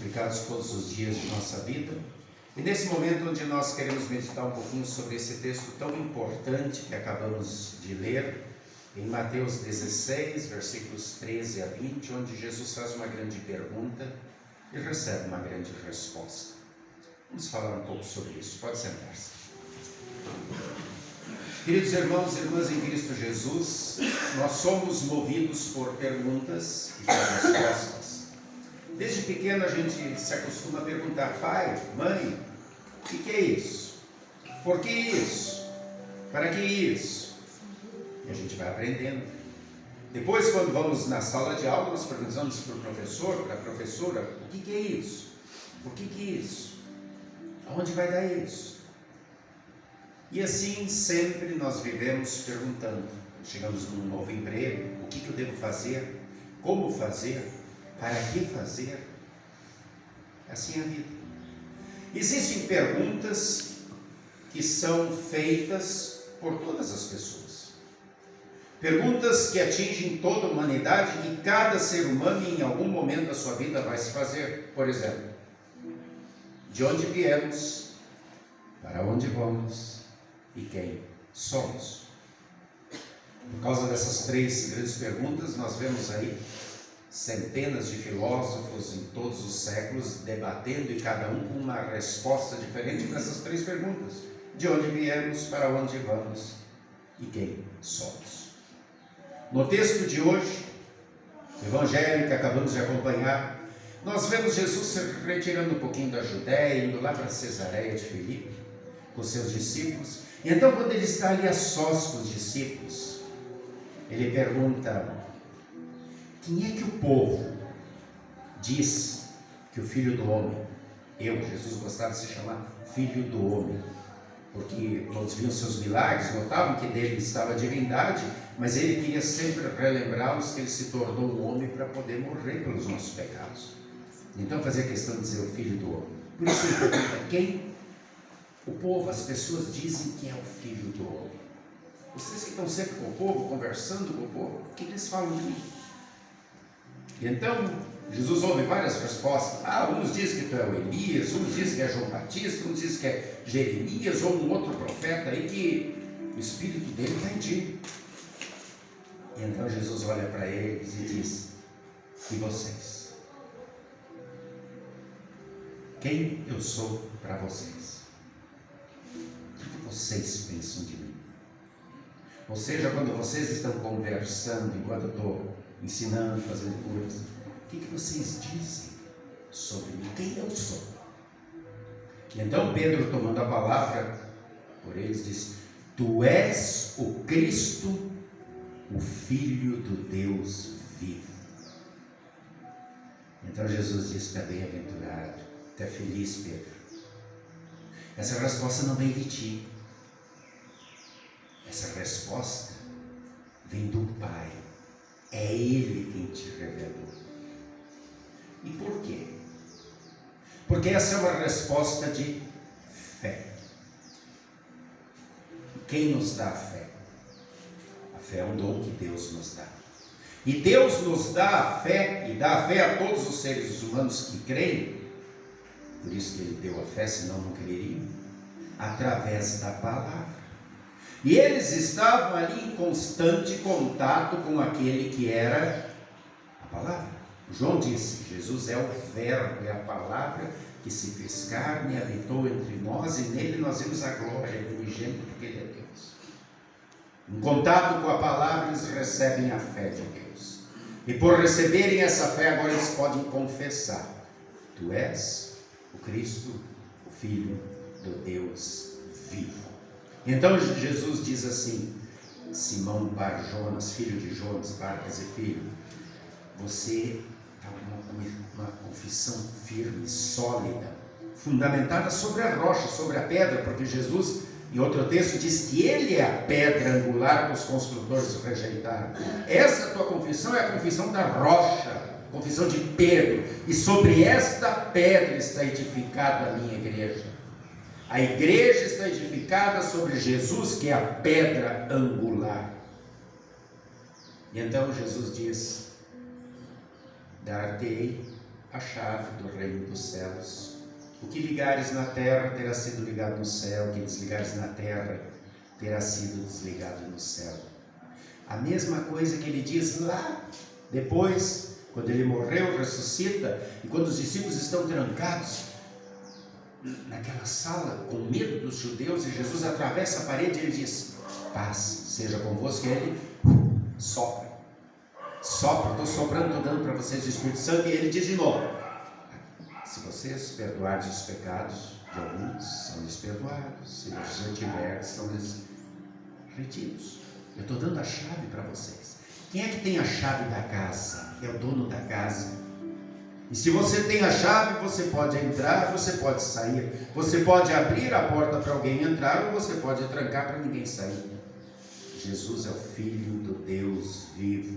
aplicados todos os dias de nossa vida. E nesse momento onde nós queremos meditar um pouquinho sobre esse texto tão importante que acabamos de ler, em Mateus 16, versículos 13 a 20, onde Jesus faz uma grande pergunta e recebe uma grande resposta. Vamos falar um pouco sobre isso. Pode sentar-se. Queridos irmãos e irmãs em Cristo Jesus, nós somos movidos por perguntas e por respostas. Desde pequeno a gente se acostuma a perguntar: pai, mãe, o que é isso? Por que isso? Para que isso? E a gente vai aprendendo. Depois, quando vamos na sala de aula, nós perguntamos para o professor, para a professora: o que é isso? Por que é isso? Aonde vai dar isso? E assim sempre nós vivemos perguntando. Chegamos num novo emprego: o que eu devo fazer? Como fazer? Para que fazer? Assim é a vida. Existem perguntas que são feitas por todas as pessoas. Perguntas que atingem toda a humanidade, que cada ser humano em algum momento da sua vida vai se fazer. Por exemplo, de onde viemos, para onde vamos e quem somos? Por causa dessas três grandes perguntas, nós vemos aí centenas de filósofos em todos os séculos debatendo, e cada um com uma resposta diferente nessas três perguntas: de onde viemos, para onde vamos e quem somos. No texto de hoje, o evangelho que acabamos de acompanhar, nós vemos Jesus se retirando um pouquinho da Judéia, indo lá para Cesareia de Filipe com seus discípulos. E então, quando ele está ali a sós com os discípulos, ele pergunta: quem é que o povo diz que o Filho do Homem, Jesus gostava de se chamar Filho do Homem, porque todos viam seus milagres, notavam que dele estava a divindade, mas ele queria sempre relembrar-los que ele se tornou um homem para poder morrer pelos nossos pecados. Então fazia questão de dizer o Filho do Homem. Por isso ele pergunta: quem o povo, as pessoas dizem que é o Filho do Homem? Vocês que estão sempre com o povo, conversando com o povo, o que eles falam de mim? E então, Jesus ouve várias respostas. Uns dizem que tu é o Elias, uns dizem que é João Batista, uns dizem que é Jeremias ou um outro profeta aí que o Espírito dele está em ti. E então Jesus olha para eles e diz: e vocês? Quem eu sou para vocês? O que vocês pensam de mim? Ou seja, quando vocês estão conversando, enquanto eu estou ensinando, fazendo coisas, o que vocês dizem sobre mim? Quem eu sou? E então Pedro, tomando a palavra por eles, disse: tu és o Cristo, o Filho do Deus vivo. Então Jesus disse: tu é bem-aventurado, tu é feliz, Pedro. Essa resposta não vem de ti. Essa resposta vem do Pai. É Ele quem te revelou. E por quê? Porque essa é uma resposta de fé. E quem nos dá a fé? A fé é um dom que Deus nos dá. E Deus nos dá a fé, e dá a fé a todos os seres humanos que creem. Por isso que Ele deu a fé, senão não creriam. Através da palavra. E eles estavam ali em constante contato com aquele que era a palavra. João disse: Jesus é o verbo, é a palavra que se fez carne e habitou entre nós, e nele nós vimos a glória do unigênito, porque ele é Deus. Em contato com a palavra, eles recebem a fé de Deus. E por receberem essa fé, agora eles podem confessar: tu és o Cristo, o Filho do Deus vivo. Então Jesus diz assim: Simão Bar Jonas, filho de Jonas, Barcas e filho, você está com uma confissão firme, sólida, fundamentada sobre a rocha, sobre a pedra, porque Jesus, em outro texto, diz que Ele é a pedra angular que os construtores rejeitaram. Essa tua confissão é a confissão da rocha, confissão de Pedro, e sobre esta pedra está edificada a minha igreja. A igreja está edificada sobre Jesus, que é a pedra angular. E então Jesus diz: dar-te-ei a chave do reino dos céus. O que ligares na terra terá sido ligado no céu, o que desligares na terra terá sido desligado no céu. A mesma coisa que ele diz lá depois, quando ele morreu, ressuscita, e quando os discípulos estão trancados naquela sala, com medo dos judeus, e Jesus atravessa a parede e ele diz: paz seja convosco, e ele sopra, estou soprando, estou dando para vocês o Espírito Santo, e ele diz de novo: se vocês perdoarem os pecados de alguns, são-lhes perdoados, se os retiverem, são-lhes retidos. Eu estou dando a chave para vocês. Quem é que tem a chave da casa? É o dono da casa. E se você tem a chave, você pode entrar, você pode sair. Você pode abrir a porta para alguém entrar, ou você pode trancar para ninguém sair. Jesus é o Filho do Deus vivo,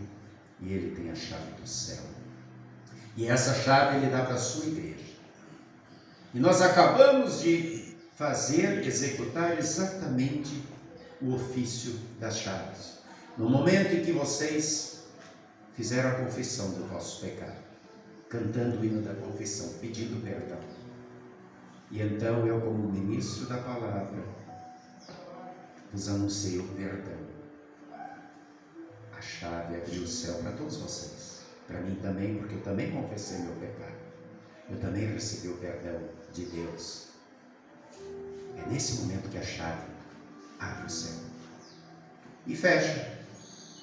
e Ele tem a chave do céu. E essa chave Ele dá para a sua igreja. E nós acabamos de executar exatamente o ofício das chaves. No momento em que vocês fizeram a confissão do vosso pecado, cantando o hino da confissão, pedindo perdão. E então eu, como ministro da palavra, vos anunciei o perdão. A chave abriu o céu para todos vocês. Para mim também, porque eu também confessei meu pecado. Eu também recebi o perdão de Deus. É nesse momento que a chave abre o céu. E fecha.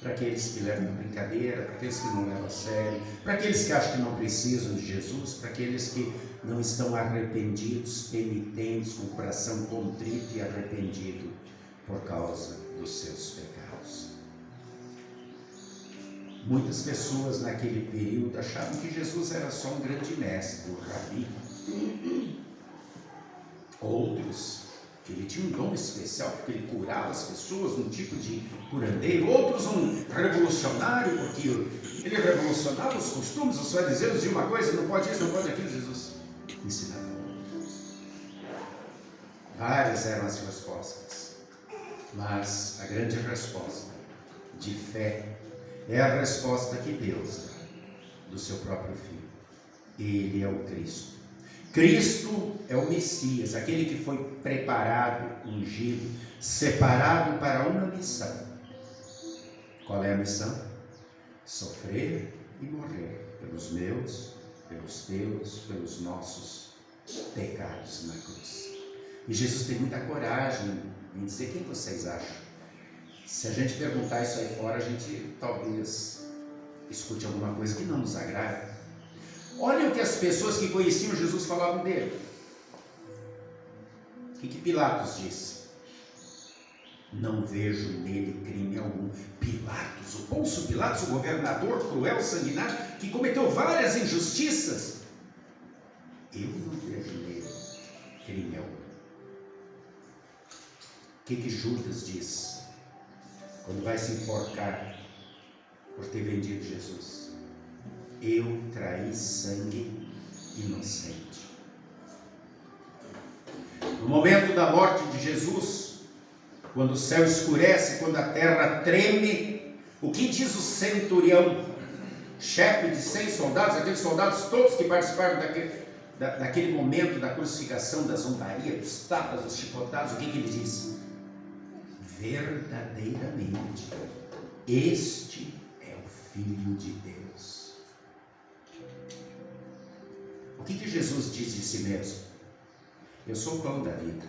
Para aqueles que levam de brincadeira, para aqueles que não levam a sério, para aqueles que acham que não precisam de Jesus, para aqueles que não estão arrependidos, penitentes, com o coração contrito e arrependido por causa dos seus pecados. Muitas pessoas naquele período achavam que Jesus era só um grande mestre, um rabi. Outros, que ele tinha um dom especial, porque ele curava as pessoas, um tipo de curandeiro. Outros, um revolucionário, porque ele revolucionava os costumes. Os fariseus diziam uma coisa: não pode isso, não pode aquilo. Jesus ensinava. Várias eram as respostas, mas a grande resposta de fé é a resposta que Deus dá do seu próprio Filho. Ele é o Cristo. Cristo é o Messias, aquele que foi preparado, ungido, separado para uma missão. Qual é a missão? Sofrer e morrer pelos meus, pelos teus, pelos nossos pecados na cruz. E Jesus tem muita coragem em dizer: quem vocês acham? Se a gente perguntar isso aí fora, a gente talvez escute alguma coisa que não nos agrade. Olha o que as pessoas que conheciam Jesus falavam dele. O que Pilatos disse? Não vejo nele crime algum. Pilatos, o Pôncio Pilatos, o governador cruel, sanguinário, que cometeu várias injustiças. Eu não vejo nele crime algum. O que Judas diz quando vai se enforcar por ter vendido Jesus? Eu traí sangue inocente. No momento da morte de Jesus, quando o céu escurece, quando a terra treme, o que diz o centurião, chefe de 100 soldados, aqueles soldados todos que participaram daquele momento da crucificação, da zombaria, dos tapas, dos chicotados, o que ele diz? Verdadeiramente, este é o Filho de Deus. O que Jesus diz de si mesmo? Eu sou o pão da vida.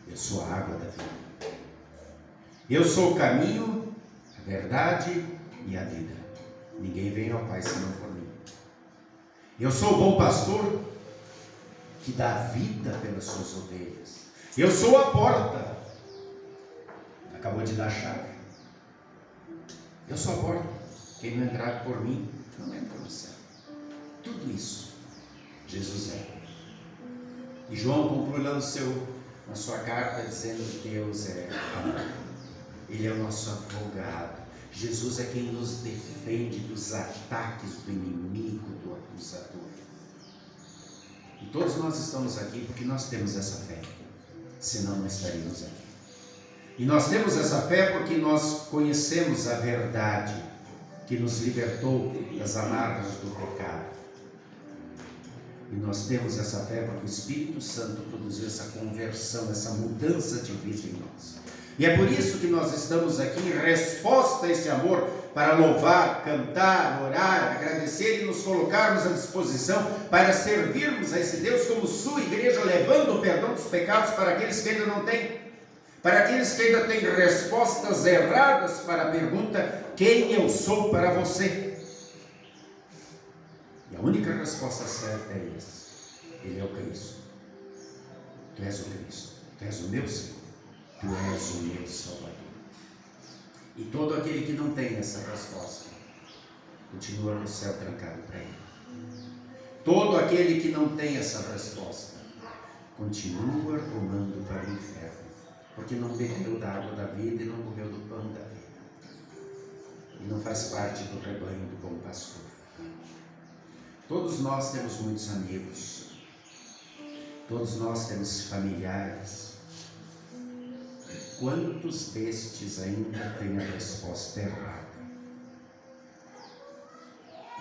Eu sou a água da vida. Eu sou o caminho, a verdade e a vida. Ninguém vem ao Pai senão por mim. Eu sou o bom pastor que dá vida pelas suas ovelhas. Eu sou a porta. Acabou de dar a chave. Eu sou a porta. Quem não entrar por mim, não entra no céu. Tudo isso, Jesus é. E João conclui lá na sua carta dizendo que Deus é amor. Ele é o nosso advogado. Jesus é quem nos defende dos ataques do inimigo, do acusador. E todos nós estamos aqui porque nós temos essa fé. Senão não estaríamos aqui. E nós temos essa fé porque nós conhecemos a verdade que nos libertou das amarras do pecado. E nós temos essa fé porque o Espírito Santo produziu essa conversão, essa mudança de vida em nós. E é por isso que nós estamos aqui em resposta a esse amor, para louvar, cantar, orar, agradecer e nos colocarmos à disposição para servirmos a esse Deus como sua igreja, levando o perdão dos pecados para aqueles que ainda não têm. Para aqueles que ainda têm respostas erradas para a pergunta: quem eu sou para você? E a única resposta certa é essa: Ele é o Cristo. Tu és o Cristo, tu és o meu Senhor, tu és o meu Salvador. E todo aquele que não tem essa resposta continua no céu trancado para ele. Todo aquele que não tem essa resposta continua rumando para o inferno, porque não bebeu da água da vida e não comeu do pão da vida, e não faz parte do rebanho do bom pastor. Todos nós temos muitos amigos, todos nós temos familiares. Quantos destes ainda têm a resposta errada?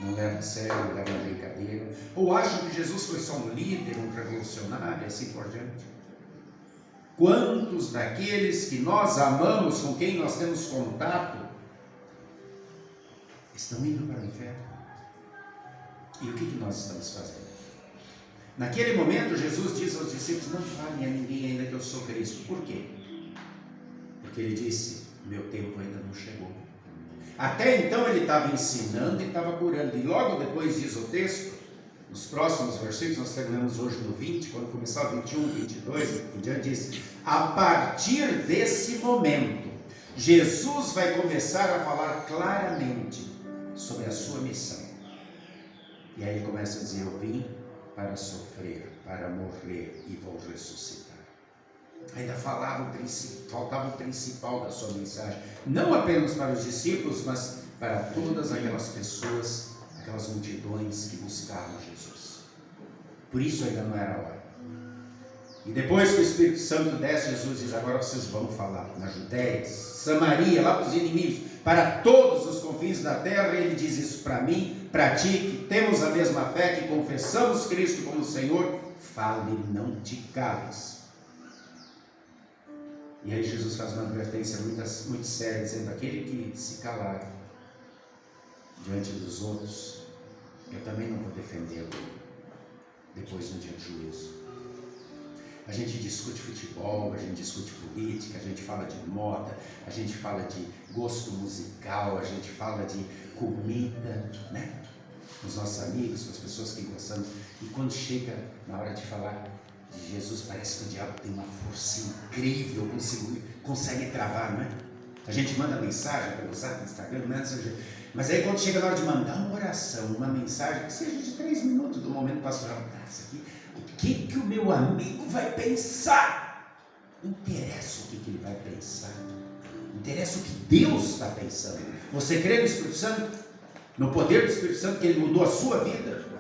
Não leva a sério, leva a brincadeira, ou acham que Jesus foi só um líder, um revolucionário, assim por diante? Quantos daqueles que nós amamos, com quem nós temos contato, estão indo para o inferno? E o que nós estamos fazendo? Naquele momento, Jesus diz aos discípulos: não falem a ninguém ainda que eu sou Cristo. Por quê? Porque ele disse: meu tempo ainda não chegou. Até então ele estava ensinando e estava curando. E logo depois diz o texto, nos próximos versículos, nós terminamos hoje no 20, quando começar o 21, 22, em diante diz: a partir desse momento, Jesus vai começar a falar claramente sobre a sua missão. E aí ele começa a dizer: eu vim para sofrer, para morrer e vou ressuscitar. Ainda faltava o principal da sua mensagem, não apenas para os discípulos, mas para todas aquelas pessoas, aquelas multidões que buscavam Jesus. Por isso ainda não era a hora. E depois que o Espírito Santo desce, Jesus diz: agora vocês vão falar na Judéia, Samaria, lá para os inimigos, para todos os confins da terra. E ele diz isso para mim, para ti, que temos a mesma fé, que confessamos Cristo como Senhor. Fale, não te cales. E aí Jesus faz uma advertência muito séria, dizendo: aquele que se calar diante dos outros, eu também não vou defendê-lo depois no dia do juízo. A gente discute futebol, a gente discute política, a gente fala de moda, a gente fala de gosto musical, a gente fala de comida, né? Com os nossos amigos, com as pessoas que gostamos. E quando chega na hora de falar de Jesus, parece que o diabo tem uma força incrível, consegue travar, não é? A gente manda mensagem pelo WhatsApp, Instagram, mas aí quando chega na hora de mandar uma oração, uma mensagem, que seja de 3 minutos do momento pastoral, isso aqui, o que o meu amigo vai pensar? Não interessa o que ele vai pensar, interessa o que Deus está pensando. Você crê no Espírito Santo? No poder do Espírito Santo, que ele mudou a sua vida?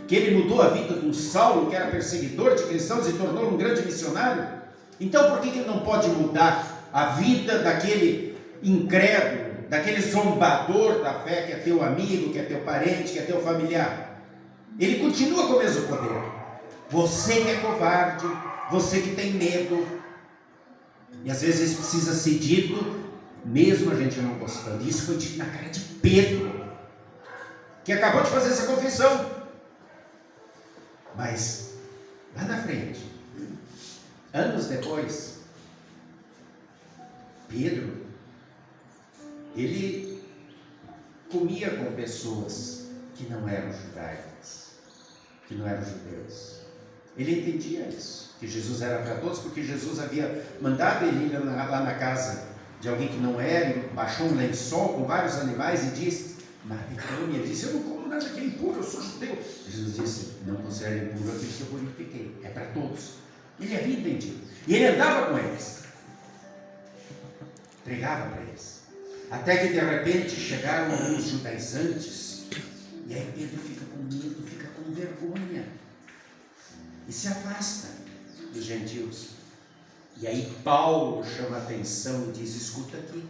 Que ele mudou a vida de um Saulo que era perseguidor de cristãos e tornou um grande missionário? Então por que ele não pode mudar a vida daquele incrédulo, daquele zombador da fé, que é teu amigo, que é teu parente, que é teu familiar? Ele continua com o mesmo poder. Você que é covarde, você que tem medo, e às vezes precisa ser dito, mesmo a gente não gostando. Isso foi dito na cara de Pedro, que acabou de fazer essa confissão. Mas lá na frente, anos depois, Pedro, ele comia com pessoas que não eram judaicas, que não eram judeus. Ele entendia isso, que Jesus era para todos, porque Jesus havia mandado ele ir lá na casa de alguém que não era, e baixou um lençol com vários animais e disse: Maricone, ele disse: eu não como nada que é impuro, eu sou judeu. Jesus disse: não considere impuro aquilo que eu purifiquei, é para todos. Ele havia entendido, e ele andava com eles, pregava para eles, até que de repente chegaram alguns judaizantes, e aí Pedro fica com medo, fica com vergonha, e se afasta dos gentios. E aí Paulo chama a atenção e diz: escuta aqui,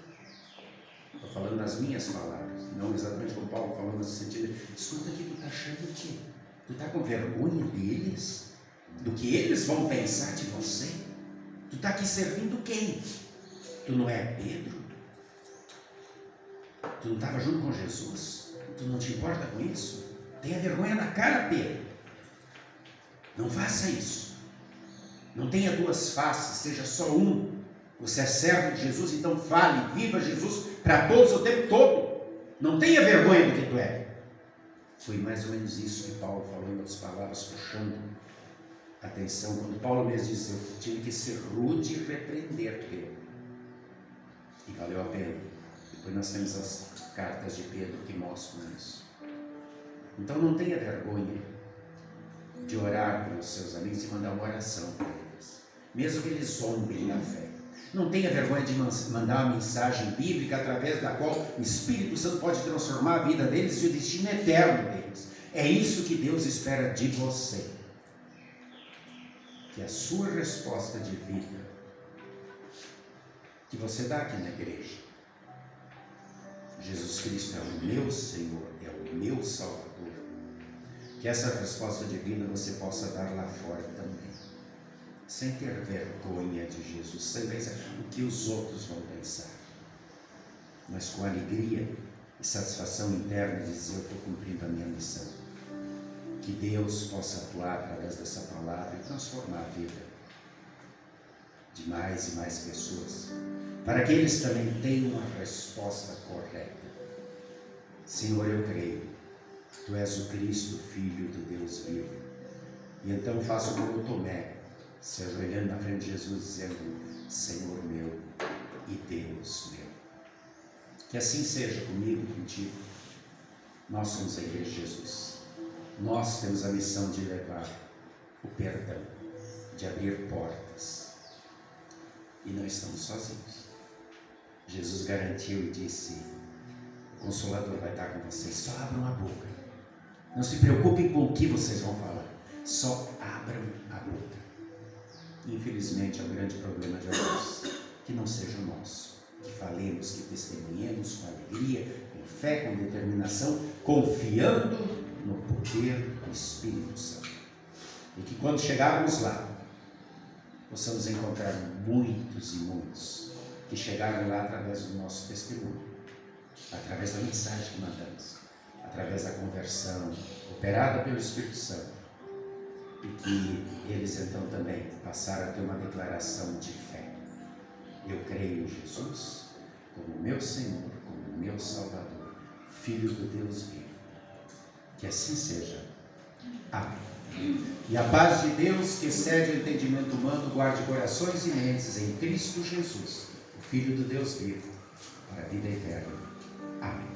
estou falando nas minhas palavras, não exatamente como Paulo falou nesse sentido. Escuta aqui, tu está achando o quê? Tu está com vergonha deles? Do que eles vão pensar de você? Tu está aqui servindo quem? Tu não é Pedro? Tu não estava junto com Jesus? Tu não te importa com isso? Tenha vergonha na cara, Pedro. Não faça isso. Não tenha duas faces, seja só um. Você é servo de Jesus, então fale, viva Jesus para todos o tempo todo. Não tenha vergonha do que tu é. Foi mais ou menos isso que Paulo falou em outras palavras, puxando a atenção. Quando Paulo mesmo disse, eu tive que ser rude e repreender Pedro. E valeu a pena. Depois nós temos as cartas de Pedro que mostram isso. Então não tenha vergonha de orar pelos seus amigos e mandar uma oração para eles, mesmo que eles zombem da fé. Não tenha vergonha de mandar uma mensagem bíblica através da qual o Espírito Santo pode transformar a vida deles e o destino eterno deles. É isso que Deus espera de você. Que a sua resposta de vida que você dá aqui na igreja, Jesus Cristo é o meu Senhor, é o meu Salvador, que essa resposta de vida você possa dar lá fora também, sem ter vergonha de Jesus, sem pensar o que os outros vão pensar, mas com alegria e satisfação interna de dizer, eu estou cumprindo a minha missão. Que Deus possa atuar através dessa palavra e transformar a vida de mais e mais pessoas, para que eles também tenham a resposta correta. Senhor, eu creio, Tu és o Cristo, Filho do Deus vivo. E então faço como Tomé, se ajoelhando na frente de Jesus, dizendo, Senhor meu e Deus meu. Que assim seja comigo e contigo. Nós somos a Igreja de Jesus. Nós temos a missão de levar o perdão, de abrir portas. E não estamos sozinhos. Jesus garantiu e disse, o Consolador vai estar com vocês, só abram a boca. Não se preocupem com o que vocês vão falar, só abram a boca. Infelizmente é o grande problema de alguns, que não seja o nosso, que falemos, que testemunhemos com alegria, com fé, com determinação, confiando no poder do Espírito Santo. E que quando chegarmos lá, possamos encontrar muitos e muitos que chegaram lá através do nosso testemunho, através da mensagem que mandamos, através da conversão operada pelo Espírito Santo, e que eles então também passaram a ter uma declaração de fé. Eu creio em Jesus como meu Senhor, como meu Salvador, Filho do Deus vivo. Que assim seja. Amém. E a paz de Deus, que excede o entendimento humano, guarde corações e mentes em Cristo Jesus, o Filho do Deus vivo, para a vida eterna. Amém.